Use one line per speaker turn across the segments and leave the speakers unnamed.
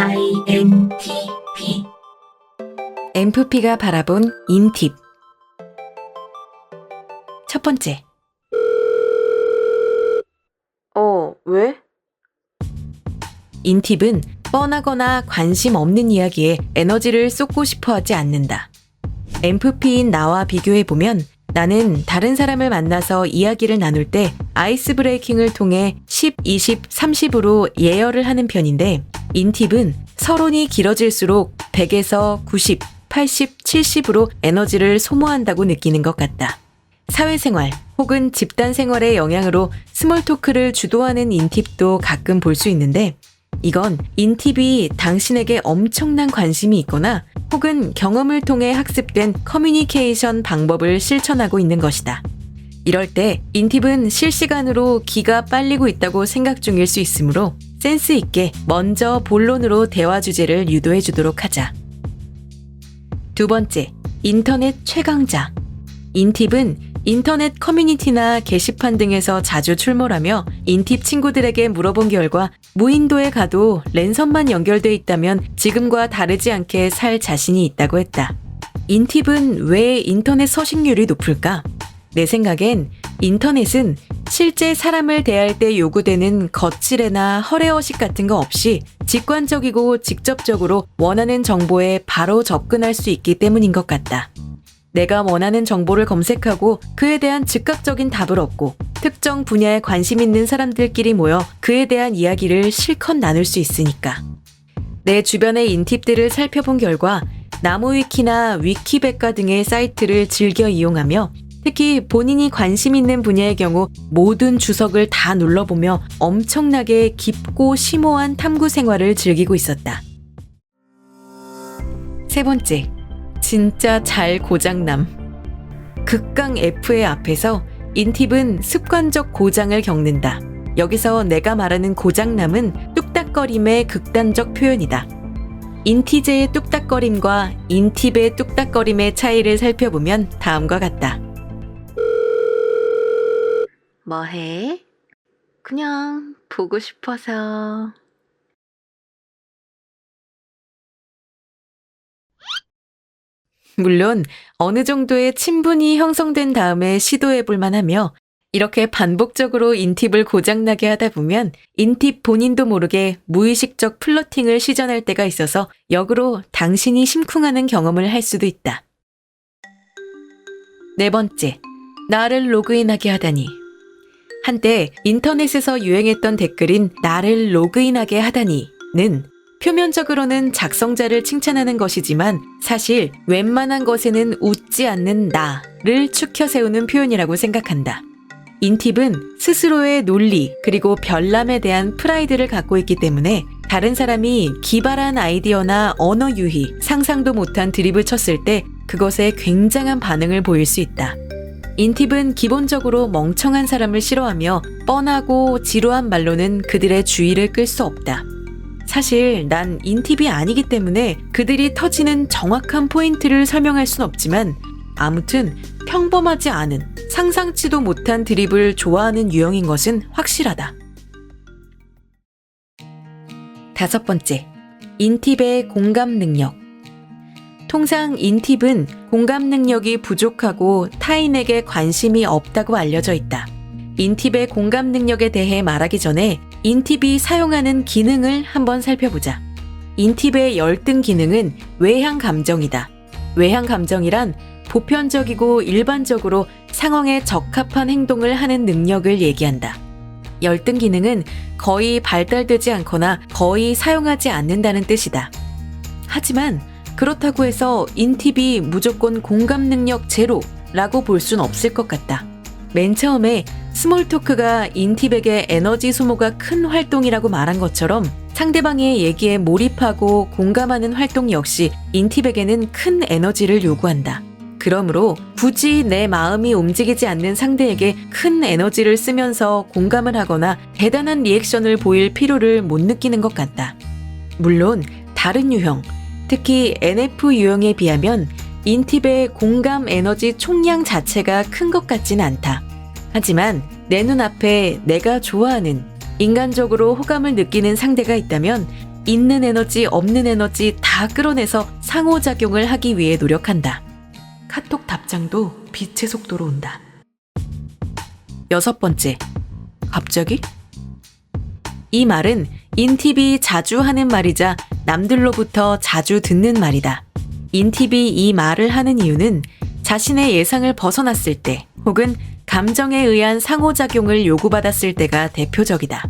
INTP
MFP가 바라본 인팁. 첫 번째.
왜?
인팁은 뻔하거나 관심 없는 이야기에 에너지를 쏟고 싶어 하지 않는다. MFP인 나와 비교해보면 나는 다른 사람을 만나서 이야기를 나눌 때 아이스 브레이킹을 통해 10, 20, 30으로 예열을 하는 편인데 인팁은 서론이 길어질수록 100에서 90, 80, 70으로 에너지를 소모한다고 느끼는 것 같다. 사회생활 혹은 집단 생활의 영향으로 스몰 토크를 주도하는 인팁도 가끔 볼 수 있는데 이건 인팁이 당신에게 엄청난 관심이 있거나 혹은 경험을 통해 학습된 커뮤니케이션 방법을 실천하고 있는 것이다. 이럴 때 인팁은 실시간으로 기가 빨리고 있다고 생각 중일 수 있으므로 센스 있게 먼저 본론으로 대화 주제를 유도해 주도록 하자. 두 번째, 인터넷 최강자. 인팁은 인터넷 커뮤니티나 게시판 등에서 자주 출몰하며 인팁 친구들에게 물어본 결과 무인도에 가도 랜선만 연결돼 있다면 지금과 다르지 않게 살 자신이 있다고 했다. 인팁은 왜 인터넷 서식률이 높을까? 내 생각엔 인터넷은 실제 사람을 대할 때 요구되는 거칠애나 허례허식 같은 거 없이 직관적이고 직접적으로 원하는 정보에 바로 접근할 수 있기 때문인 것 같다. 내가 원하는 정보를 검색하고 그에 대한 즉각적인 답을 얻고 특정 분야에 관심 있는 사람들끼리 모여 그에 대한 이야기를 실컷 나눌 수 있으니까. 내 주변의 인팁들을 살펴본 결과 나무위키나 위키백과 등의 사이트를 즐겨 이용하며 특히 본인이 관심 있는 분야의 경우 모든 주석을 다 눌러보며 엄청나게 깊고 심오한 탐구 생활을 즐기고 있었다. 세 번째. 진짜 잘 고장남. 극강 F의 앞에서 인팁은 습관적 고장을 겪는다. 여기서 내가 말하는 고장남은 뚝딱거림의 극단적 표현이다. 인티제의 뚝딱거림과 인팁의 뚝딱거림의 차이를 살펴보면 다음과 같다.
뭐해? 그냥 보고 싶어서.
물론 어느 정도의 친분이 형성된 다음에 시도해볼 만하며 이렇게 반복적으로 인팁을 고장나게 하다 보면 인팁 본인도 모르게 무의식적 플러팅을 시전할 때가 있어서 역으로 당신이 심쿵하는 경험을 할 수도 있다. 네 번째, 나를 로그인하게 하다니. 한때 인터넷에서 유행했던 댓글인 나를 로그인하게 하다니는 표면적으로는 작성자를 칭찬하는 것이지만 사실 웬만한 것에는 웃지 않는 나를 추켜 세우는 표현이라고 생각한다. 인팁은 스스로의 논리 그리고 별남에 대한 프라이드를 갖고 있기 때문에 다른 사람이 기발한 아이디어나 언어 유희, 상상도 못한 드립을 쳤을 때 그것에 굉장한 반응을 보일 수 있다. 인팁은 기본적으로 멍청한 사람을 싫어하며 뻔하고 지루한 말로는 그들의 주의를 끌 수 없다. 사실 난 인팁이 아니기 때문에 그들이 터지는 정확한 포인트를 설명할 순 없지만 아무튼 평범하지 않은 상상치도 못한 드립을 좋아하는 유형인 것은 확실하다. 다섯 번째, 인팁의 공감 능력. 통상 인팁은 공감 능력이 부족하고 타인에게 관심이 없다고 알려져 있다. 인팁의 공감 능력에 대해 말하기 전에 인팁이 사용하는 기능을 한번 살펴보자. 인팁의 열등 기능은 외향 감정이다. 외향 감정이란 보편적이고 일반적으로 상황에 적합한 행동을 하는 능력을 얘기한다. 열등 기능은 거의 발달되지 않거나 거의 사용하지 않는다는 뜻이다. 하지만 그렇다고 해서 인팁이 무조건 공감 능력 제로라고 볼 순 없을 것 같다. 맨 처음에 스몰 토크가 인팁에게 에너지 소모가 큰 활동이라고 말한 것처럼 상대방의 얘기에 몰입하고 공감하는 활동 역시 인팁에게는 큰 에너지를 요구한다. 그러므로 굳이 내 마음이 움직이지 않는 상대에게 큰 에너지를 쓰면서 공감을 하거나 대단한 리액션을 보일 필요를 못 느끼는 것 같다. 물론 다른 유형, 특히 NF 유형에 비하면 인팁의 공감 에너지 총량 자체가 큰 것 같진 않다. 하지만 내 눈앞에 내가 좋아하는 인간적으로 호감을 느끼는 상대가 있다면 있는 에너지, 없는 에너지 다 끌어내서 상호작용을 하기 위해 노력한다. 카톡 답장도 빛의 속도로 온다. 6번째, 갑자기? 이 말은 인팁이 자주 하는 말이자 남들로부터 자주 듣는 말이다. 인팁이 이 말을 하는 이유는 자신의 예상을 벗어났을 때 혹은 감정에 의한 상호작용을 요구받았을 때가 대표적이다.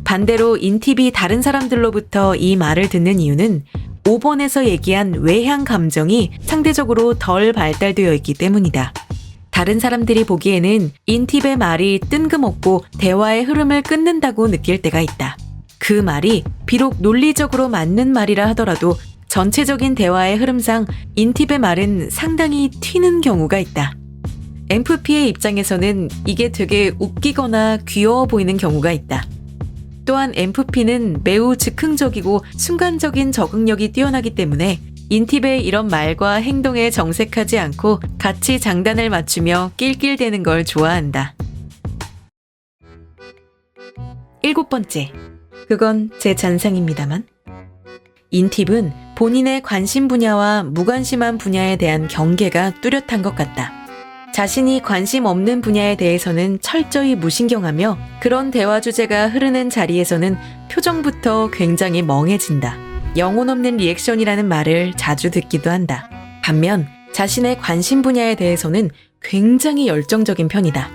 반대로 인팁이 다른 사람들로부터 이 말을 듣는 이유는 5번에서 얘기한 외향 감정이 상대적으로 덜 발달되어 있기 때문이다. 다른 사람들이 보기에는 인팁의 말이 뜬금없고 대화의 흐름을 끊는다고 느낄 때가 있다. 그 말이 비록 논리적으로 맞는 말이라 하더라도 전체적인 대화의 흐름상 인팁의 말은 상당히 튀는 경우가 있다. MFP의 입장에서는 이게 되게 웃기거나 귀여워 보이는 경우가 있다. 또한 MFP는 매우 즉흥적이고 순간적인 적응력이 뛰어나기 때문에 인팁의 이런 말과 행동에 정색하지 않고 같이 장단을 맞추며 낄낄대는 걸 좋아한다. 7번째, 그건 제 잔상입니다만. 인팁은 본인의 관심 분야와 무관심한 분야에 대한 경계가 뚜렷한 것 같다. 자신이 관심 없는 분야에 대해서는 철저히 무신경하며 그런 대화 주제가 흐르는 자리에서는 표정부터 굉장히 멍해진다. 영혼 없는 리액션이라는 말을 자주 듣기도 한다. 반면 자신의 관심 분야에 대해서는 굉장히 열정적인 편이다.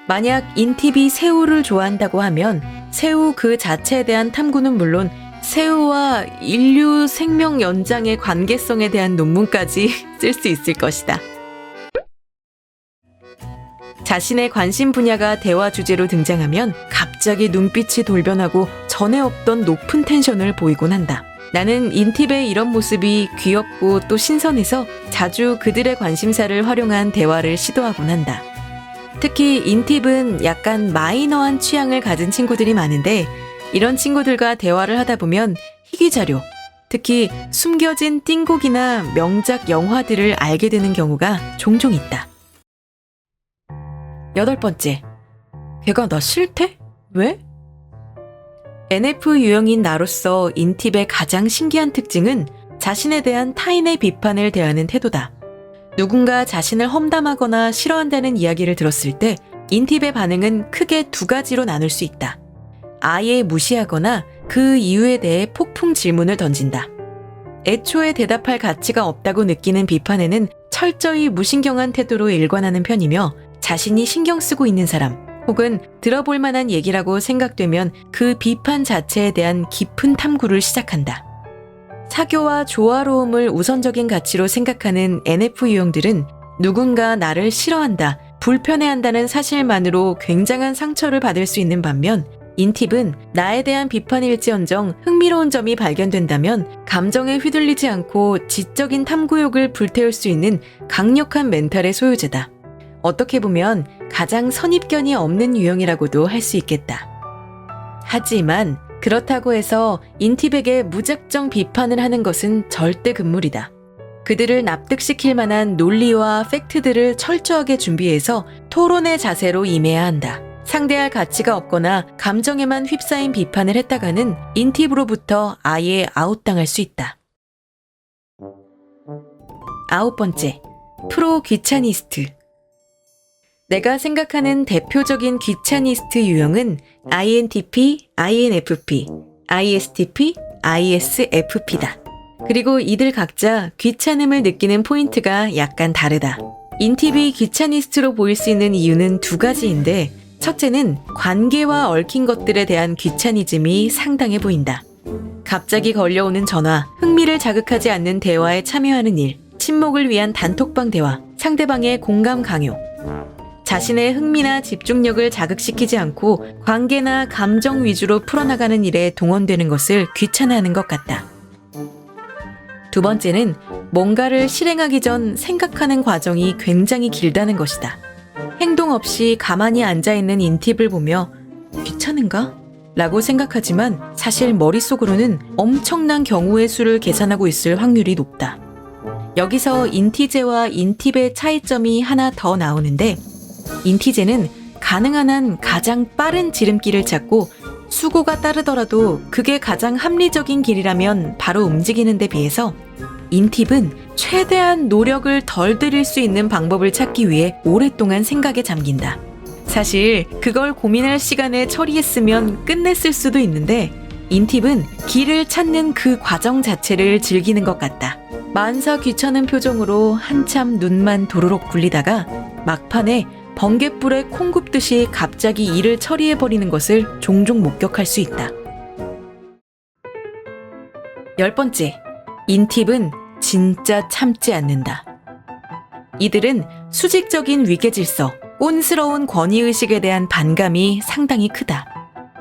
만약 인팁이 새우를 좋아한다고 하면 새우 그 자체에 대한 탐구는 물론 새우와 인류 생명 연장의 관계성에 대한 논문까지 쓸 수 있을 것이다. 자신의 관심 분야가 대화 주제로 등장하면 갑자기 눈빛이 돌변하고 전에 없던 높은 텐션을 보이곤 한다. 나는 인팁의 이런 모습이 귀엽고 또 신선해서 자주 그들의 관심사를 활용한 대화를 시도하곤 한다. 특히 인팁은 약간 마이너한 취향을 가진 친구들이 많은데 이런 친구들과 대화를 하다 보면 희귀자료, 특히 숨겨진 띵곡이나 명작 영화들을 알게 되는 경우가 종종 있다. 8번째, 걔가 나 싫대? 왜? NF 유형인 나로서 인팁의 가장 신기한 특징은 자신에 대한 타인의 비판을 대하는 태도다. 누군가 자신을 험담하거나 싫어한다는 이야기를 들었을 때 인팁의 반응은 크게 두 가지로 나눌 수 있다. 아예 무시하거나 그 이유에 대해 폭풍 질문을 던진다. 애초에 대답할 가치가 없다고 느끼는 비판에는 철저히 무신경한 태도로 일관하는 편이며 자신이 신경 쓰고 있는 사람 혹은 들어볼 만한 얘기라고 생각되면 그 비판 자체에 대한 깊은 탐구를 시작한다. 사교와 조화로움을 우선적인 가치로 생각하는 NF 유형들은 누군가 나를 싫어한다, 불편해한다는 사실만으로 굉장한 상처를 받을 수 있는 반면 인팁은 나에 대한 비판일지언정 흥미로운 점이 발견된다면 감정에 휘둘리지 않고 지적인 탐구욕을 불태울 수 있는 강력한 멘탈의 소유자다. 어떻게 보면 가장 선입견이 없는 유형이라고도 할 수 있겠다. 하지만 그렇다고 해서 인팁에게 무작정 비판을 하는 것은 절대 금물이다. 그들을 납득시킬 만한 논리와 팩트들을 철저하게 준비해서 토론의 자세로 임해야 한다. 상대할 가치가 없거나 감정에만 휩싸인 비판을 했다가는 인팁으로부터 아예 아웃당할 수 있다. 9번째, 프로 귀차니스트. 내가 생각하는 대표적인 귀차니스트 유형은 INTP, INFP, ISTP, ISFP다. 그리고 이들 각자 귀찮음을 느끼는 포인트가 약간 다르다. 인팁이 귀차니스트로 보일 수 있는 이유는 두 가지인데 첫째는 관계와 얽힌 것들에 대한 귀차니즘이 상당해 보인다. 갑자기 걸려오는 전화, 흥미를 자극하지 않는 대화에 참여하는 일, 친목을 위한 단톡방 대화, 상대방의 공감 강요. 자신의 흥미나 집중력을 자극시키지 않고 관계나 감정 위주로 풀어나가는 일에 동원되는 것을 귀찮아하는 것 같다. 두 번째는 뭔가를 실행하기 전 생각하는 과정이 굉장히 길다는 것이다. 행동 없이 가만히 앉아있는 인팁을 보며 귀찮은가? 라고 생각하지만 사실 머릿속으로는 엄청난 경우의 수를 계산하고 있을 확률이 높다. 여기서 인티제와 인팁의 차이점이 하나 더 나오는데 인티제는 가능한 한 가장 빠른 지름길을 찾고 수고가 따르더라도 그게 가장 합리적인 길이라면 바로 움직이는 데 비해서 인팁은 최대한 노력을 덜 들일 수 있는 방법을 찾기 위해 오랫동안 생각에 잠긴다. 사실 그걸 고민할 시간에 처리했으면 끝냈을 수도 있는데 인팁은 길을 찾는 그 과정 자체를 즐기는 것 같다. 만사 귀찮은 표정으로 한참 눈만 도로록 굴리다가 막판에 번갯불에 콩 굽듯이 갑자기 일을 처리해버리는 것을 종종 목격할 수 있다. 10번째, 인팁은 진짜 참지 않는다. 이들은 수직적인 위계질서, 꼰스러운 권위의식에 대한 반감이 상당히 크다.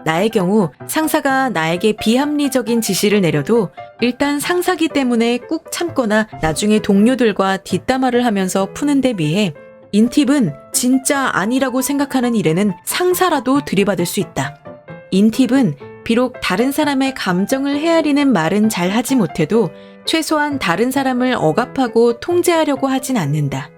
나의 경우 상사가 나에게 비합리적인 지시를 내려도 일단 상사기 때문에 꾹 참거나 나중에 동료들과 뒷담화를 하면서 푸는 데 비해 인팁은 진짜 아니라고 생각하는 일에는 상사라도 들이받을 수 있다. 인팁은 비록 다른 사람의 감정을 헤아리는 말은 잘 하지 못해도 최소한 다른 사람을 억압하고 통제하려고 하진 않는다.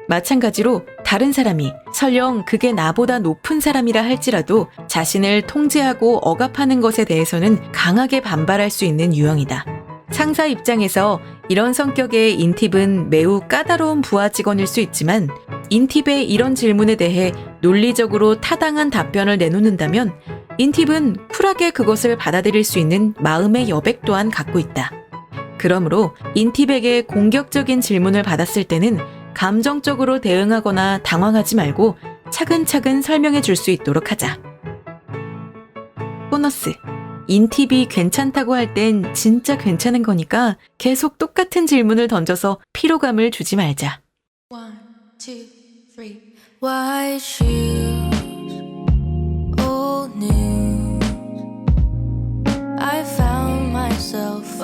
마찬가지로 다른 사람이 설령 그게 나보다 높은 사람이라 할지라도 자신을 통제하고 억압하는 것에 대해서는 강하게 반발할 수 있는 유형이다. 상사 입장에서 이런 성격의 인팁은 매우 까다로운 부하 직원일 수 있지만 인팁의 이런 질문에 대해 논리적으로 타당한 답변을 내놓는다면 인팁은 쿨하게 그것을 받아들일 수 있는 마음의 여백 또한 갖고 있다. 그러므로 인팁에게 공격적인 질문을 받았을 때는 감정적으로 대응하거나 당황하지 말고 차근차근 설명해 줄 수 있도록 하자. 보너스. 인팁이 괜찮다고 할 땐 진짜 괜찮은 거니까 계속 똑같은 질문을 던져서 피로감을 주지 말자.
1, 2, 3. White shoes, old news. I found myself